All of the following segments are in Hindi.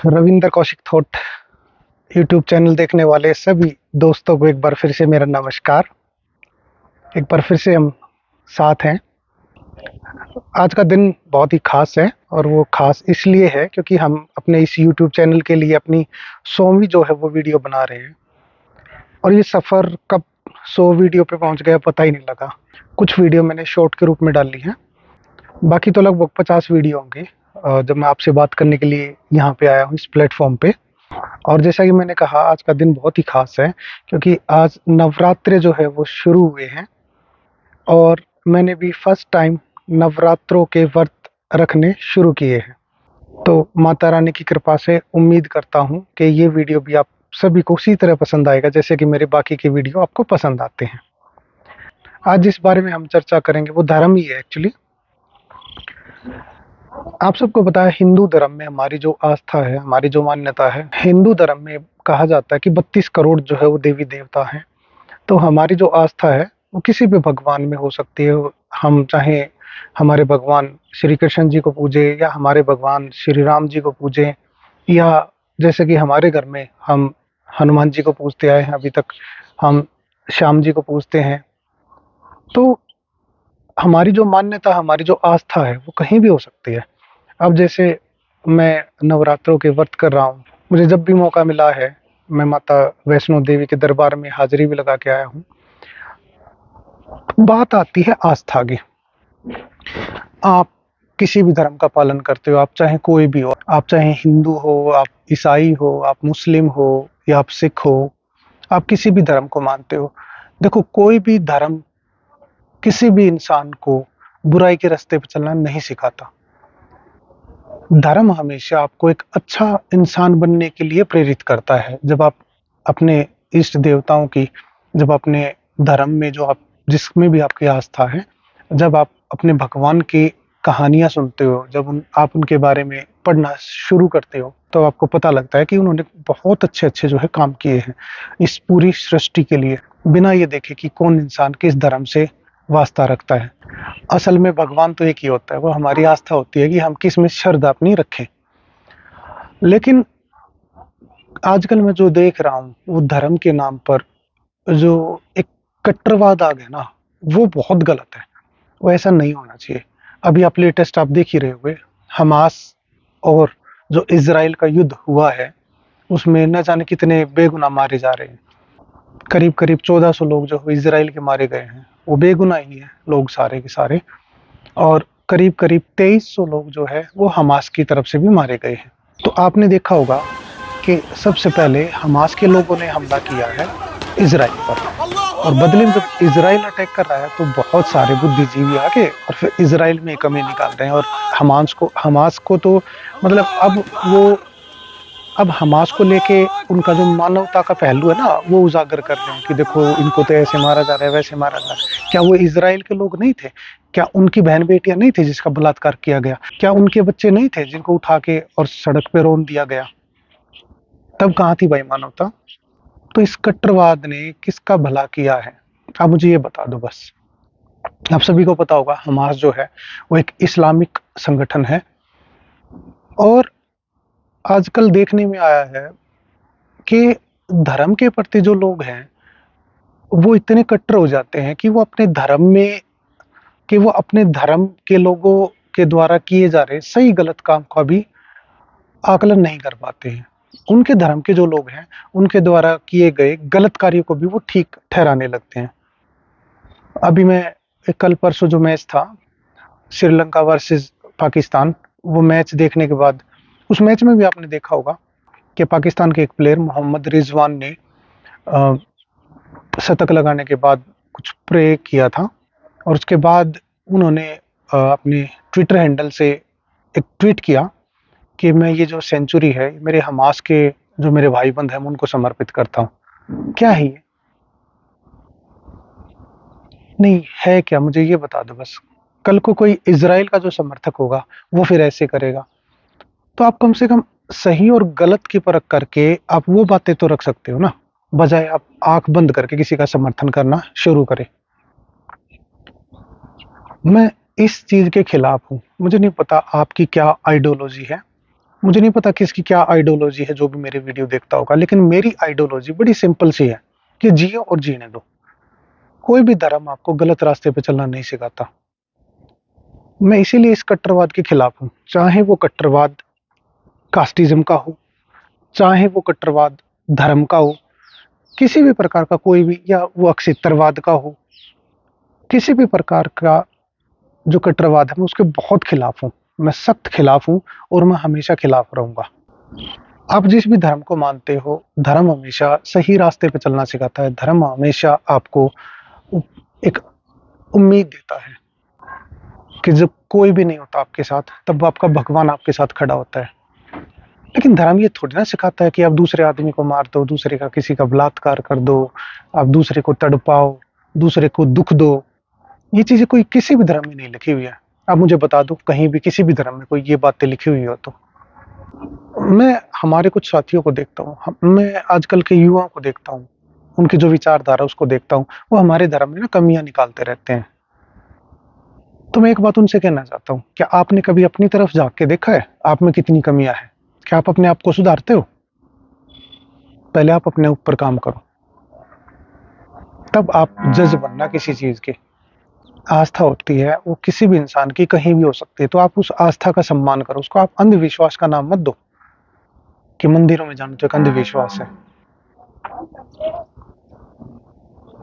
Ravindra Kaushik thought YouTube channel देखने वाले सभी दोस्तों को एक बार फिर से मेरा नमस्कार। एक बार फिर से हम साथ हैं। आज का दिन बहुत ही खास है और वो खास इसलिए है क्योंकि हम अपने इस यूट्यूब चैनल के लिए अपनी 100वीं जो है वो वीडियो बना रहे हैं और ये सफ़र कब 100 वीडियो पे पहुंच गया पता ही नहीं लगा। कुछ वीडियो मैंने शॉर्ट के रूप में डाल ली है, बाकी तो लगभग 50 वीडियो होंगे जब मैं आपसे बात करने के लिए यहाँ पे आया हूँ इस प्लेटफॉर्म पे। और जैसा कि मैंने कहा, आज का दिन बहुत ही खास है क्योंकि आज नवरात्रे जो है वो शुरू हुए हैं और मैंने भी फर्स्ट टाइम नवरात्रों के व्रत रखने शुरू किए हैं। तो माता रानी की कृपा से उम्मीद करता हूँ कि ये वीडियो भी आप सभी को उसी तरह पसंद आएगा जैसे कि मेरे बाकी के वीडियो आपको पसंद आते हैं। आज जिस बारे में हम चर्चा करेंगे वो धर्म ही है एक्चुअली। आप सबको पता है, हिंदू धर्म में हमारी जो आस्था है, हमारी जो मान्यता है, हिंदू धर्म में कहा जाता है कि 32 करोड़ जो है वो देवी देवता हैं। तो हमारी जो आस्था है वो किसी भी भगवान में हो सकती है। हम चाहे हमारे भगवान श्री कृष्ण जी को पूजे या हमारे भगवान श्री राम जी को पूजे, या जैसे कि हमारे घर में हम हनुमान जी को पूजते आए हैं अभी तक, हम श्याम जी को पूजते हैं। तो हमारी जो मान्यता, हमारी जो आस्था है वो कहीं भी हो सकती है। अब जैसे मैं नवरात्रों के व्रत कर रहा हूँ, मुझे जब भी मौका मिला है मैं माता वैष्णो देवी के दरबार में हाजिरी भी लगा के आया हूँ। बात आती है आस्था की। आप किसी भी धर्म का पालन करते हो, आप चाहे कोई भी हो, आप चाहे हिंदू हो, आप ईसाई हो, आप मुस्लिम हो या आप सिख हो, आप किसी भी धर्म को मानते हो। देखो, कोई भी धर्म किसी भी इंसान को बुराई के रास्ते पर चलना नहीं सिखाता। धर्म हमेशा आपको एक अच्छा इंसान बनने के लिए प्रेरित करता है। जब आप अपने इष्ट देवताओं की, जब अपने धर्म में जो आप जिसमें भी आपकी आस्था है, जब आप अपने भगवान की कहानियां सुनते हो, जब आप उनके बारे में पढ़ना शुरू करते हो, तो आपको पता लगता है कि उन्होंने बहुत अच्छे अच्छे जो है काम किए हैं इस पूरी सृष्टि के लिए, बिना ये देखे कि कौन इंसान किस धर्म से वास्ता रखता है। असल में भगवान तो एक ही होता है, वो हमारी आस्था होती है कि हम किस में श्रद्धा अपनी रखें। लेकिन आजकल मैं जो देख रहा हूँ वो धर्म के नाम पर जो एक कट्टरवाद आ गया ना, वो बहुत गलत है। वो ऐसा नहीं होना चाहिए। अभी आप लेटेस्ट आप देख ही रहे होंगे, हमास और जो इजराइल का युद्ध हुआ है उसमें न जाने कितने बेगुनाह मारे जा रहे हैं। करीब करीब 1400 लोग जो इजराइल के मारे गए हैं वो बेगुनाह ही है लोग सारे के सारे, और करीब करीब 2300 लोग जो है वो हमास की तरफ से भी मारे गए हैं। तो आपने देखा होगा कि सबसे पहले हमास के लोगों ने हमला किया है इजराइल पर, और बदले में जब इजराइल अटैक कर रहा है तो बहुत सारे बुद्धिजीवी आके और फिर इजराइल में कमी निकाल रहे हैं। और हमास को तो मतलब अब हमास को लेके उनका जो मानवता का पहलू है ना वो उजागर कर रहे हैं कि देखो इनको तो ऐसे मारा जा रहा है, वैसे मारा जा रहा है। क्या वो इजराइल के लोग नहीं थे? क्या उनकी बहन बेटियां नहीं थी जिसका बलात्कार किया गया? क्या उनके बच्चे नहीं थे जिनको उठा के और सड़क पे रौंद दिया गया? तब कहाँ थी भाई मानवता? तो इस कट्टरवाद ने किसका भला किया है? आप मुझे ये बता दो बस। आप सभी को पता होगा हमास जो है वो एक इस्लामिक संगठन है, और आजकल देखने में आया है कि धर्म के प्रति जो लोग हैं वो इतने कट्टर हो जाते हैं कि वो अपने धर्म के लोगों के द्वारा किए जा रहे सही गलत काम का भी आकलन नहीं कर पाते हैं। उनके धर्म के जो लोग हैं उनके द्वारा किए गए गलत कार्यों को भी वो ठीक ठहराने लगते हैं। अभी मैं कल परसों जो मैच था श्रीलंका वर्सेस पाकिस्तान, वो मैच देखने के बाद, उस मैच में भी आपने देखा होगा कि पाकिस्तान के एक प्लेयर मोहम्मद रिजवान ने शतक लगाने के बाद कुछ प्रे किया था, और उसके बाद उन्होंने अपने ट्विटर हैंडल से एक ट्वीट किया कि मैं ये जो सेंचुरी है मेरे हमास के जो मेरे भाई बंद हैं मैं उनको समर्पित करता हूँ। क्या है ये? नहीं है क्या? मुझे ये बता दो बस। कल को कोई इजराइल का जो समर्थक होगा वो फिर ऐसे करेगा। तो आप कम से कम सही और गलत की परख करके आप वो बातें तो रख सकते हो ना, बजाय आप आंख बंद करके किसी का समर्थन करना शुरू करें। मैं इस चीज के खिलाफ हूं। मुझे नहीं पता आपकी क्या आइडियोलॉजी है, मुझे नहीं पता किसकी क्या आइडियोलॉजी है जो भी मेरे वीडियो देखता होगा, लेकिन मेरी आइडियोलॉजी बड़ी सिंपल सी है कि जियो और जीने दो। कोई भी धर्म आपको गलत रास्ते पे चलना नहीं सिखाता। मैं इसीलिए इस कट्टरवाद के खिलाफ हूँ, चाहे वो कट्टरवाद कास्टिज्म का हो, चाहे वो कट्टरवाद धर्म का हो, किसी भी प्रकार का कोई भी, या वो अक्षित्रवाद का हो, किसी भी प्रकार का जो कट्टरवाद है मैं उसके बहुत खिलाफ हूँ। मैं सख्त खिलाफ हूँ और मैं हमेशा खिलाफ रहूंगा। आप जिस भी धर्म को मानते हो, धर्म हमेशा सही रास्ते पे चलना सिखाता है। धर्म हमेशा आपको एक उम्मीद देता है कि जब कोई भी नहीं होता आपके साथ, तब आपका भगवान आपके साथ खड़ा होता है। लेकिन धर्म ये थोड़ी ना सिखाता है कि आप दूसरे आदमी को मार दो, दूसरे का किसी का बलात्कार कर दो, आप दूसरे को तड़पाओ, दूसरे को दुख दो। ये चीजें कोई किसी भी धर्म में नहीं लिखी हुई है। आप मुझे बता दो कहीं भी किसी भी धर्म में कोई ये बातें लिखी हुई हो तो। मैं हमारे कुछ साथियों को देखता हूँ, मैं आजकल के युवाओं को देखता हूँ, उनकी जो विचारधारा उसको देखता हूँ, वो हमारे धर्म में ना कमियां निकालते रहते हैं। तो मैं एक बात उनसे कहना चाहता हूँ, क्या आपने कभी अपनी तरफ झांक के देखा है आप में कितनी कमियां हैं? क्या आप अपने आप को सुधारते हो? पहले आप अपने ऊपर काम करो, तब आप जज बनना किसी चीज की। आस्था होती है वो किसी भी इंसान की कहीं भी हो सकती है, तो आप उस आस्था का सम्मान करो। उसको आप अंधविश्वास का नाम मत दो कि मंदिरों में जाना तो एक अंधविश्वास है।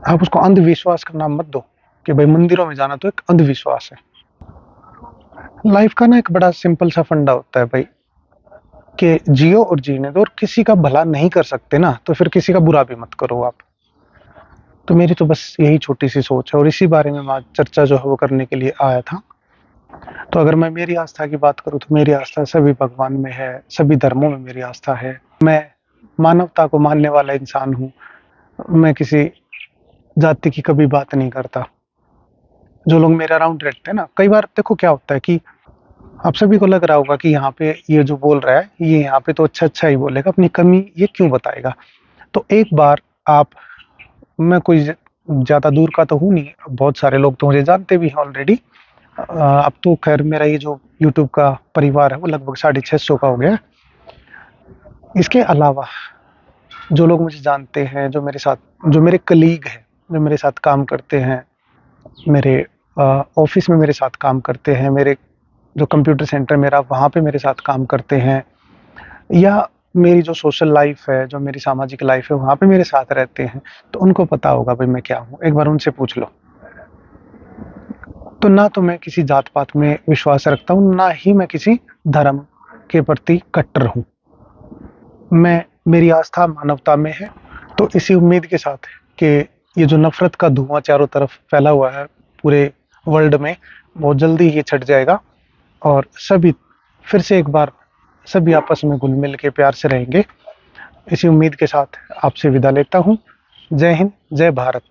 आप उसको अंधविश्वास का नाम मत दो कि भाई मंदिरों में जाना तो एक अंधविश्वास है। लाइफ का ना एक बड़ा सिंपल सा फंडा होता है भाई, कि जियो और जीने दो, और किसी का भला नहीं कर सकते ना तो फिर किसी का बुरा भी मत करो आप। तो मेरी तो बस यही छोटी सी सोच है, और इसी बारे में मैं आज चर्चा जो है वो करने के लिए आया था। तो अगर मैं मेरी आस्था की बात करूं तो मेरी आस्था सभी भगवान में है, सभी धर्मों में मेरी आस्था है। मैं मानवता को मानने वाला इंसान हूँ। मैं किसी जाति की कभी बात नहीं करता। जो लोग मेरे अराउंड रहते हैं ना, कई बार देखो क्या होता है कि आप सभी को लग रहा होगा कि यहाँ पे ये जो बोल रहा है ये यहाँ पे तो अच्छा अच्छा ही बोलेगा, अपनी कमी ये क्यों बताएगा। तो एक बार आप, मैं कोई ज्यादा दूर का तो हूँ नहीं, बहुत सारे लोग तो मुझे जानते भी हैं ऑलरेडी। अब तो खैर मेरा ये जो यूट्यूब का परिवार है वो लगभग 650 का हो गया है। इसके अलावा जो लोग मुझे जानते हैं, जो मेरे साथ, जो मेरे कलीग हैं, जो मेरे साथ काम करते हैं, मेरे ऑफिस में मेरे साथ काम करते हैं, मेरे जो कंप्यूटर सेंटर मेरा वहाँ पे मेरे साथ काम करते हैं, या मेरी जो सोशल लाइफ है, जो मेरी सामाजिक लाइफ है वहाँ पे मेरे साथ रहते हैं, तो उनको पता होगा भाई मैं क्या हूँ। एक बार उनसे पूछ लो। तो ना तो मैं किसी जात पात में विश्वास रखता हूँ, ना ही मैं किसी धर्म के प्रति कट्टर हूँ। मैं, मेरी आस्था मानवता में है। तो इसी उम्मीद के साथ कि ये जो नफरत का धुआं चारों तरफ फैला हुआ है पूरे वर्ल्ड में, बहुत जल्दी ये छट जाएगा और सभी फिर से एक बार सभी आपस में घुल मिल के प्यार से रहेंगे। इसी उम्मीद के साथ आपसे विदा लेता हूँ। जय हिंद, जय भारत।